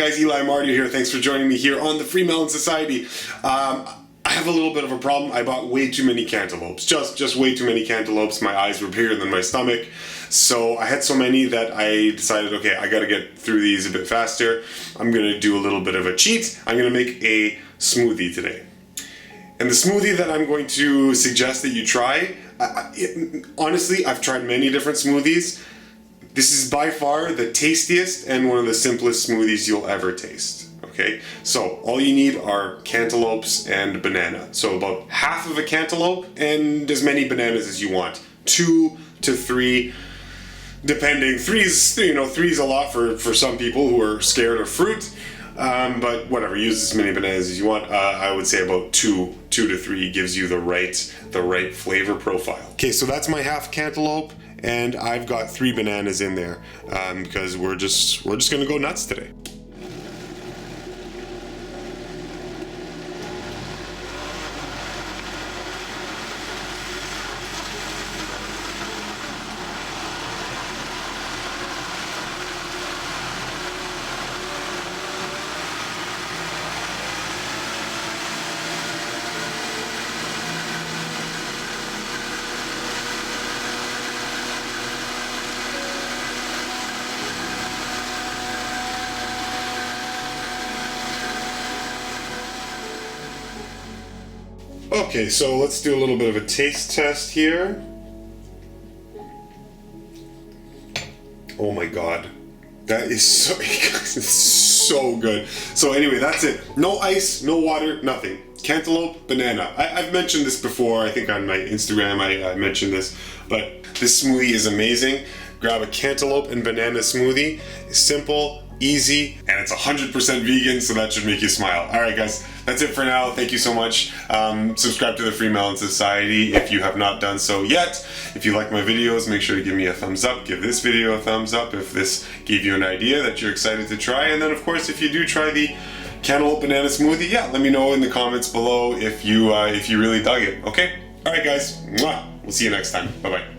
Guys, Martyr here. Thanks for joining me here on the FreeMelon Society. I have a little bit of a problem. I bought way too many cantaloupes. Just way too many cantaloupes. My eyes were bigger than my stomach. So I had so many that I decided, okay, I gotta get through these a bit faster. I'm gonna do a little bit of a cheat. I'm gonna make a smoothie today. And the smoothie that I'm going to suggest that you try, honestly, I've tried many different smoothies. This is by far the tastiest and one of the simplest smoothies you'll ever taste. Okay, so all you need are cantaloupes and banana. So about half of a cantaloupe and as many bananas as you want. 2 to 3, depending. Three's a lot for some people who are scared of fruit. But whatever, use as many bananas as you want. I would say about 2 to 3 gives you the right flavor profile. Okay, so that's my half cantaloupe, and I've got 3 bananas in there because we're just gonna go nuts today. Okay, so let's do a little bit of a taste test here. Oh my god, that is so, it's so good. So anyway, that's it. No ice, no water, nothing. Cantaloupe, banana. I've mentioned this before, I think on my Instagram I mentioned this, but this smoothie is amazing. Grab a cantaloupe and banana smoothie. It's simple, easy, and it's 100% vegan, so that should make you smile. Alright guys, that's it for now. Thank you so much. Subscribe to the FreeMelon Society if you have not done so yet. If you like my videos, make sure to give me a thumbs up. Give this video a thumbs up if this gave you an idea that you're excited to try. And then of course, if you do try the cantaloupe banana smoothie, yeah, let me know in the comments below if you really dug it. Okay? Alright guys, mwah. We'll see you next time. Bye-bye.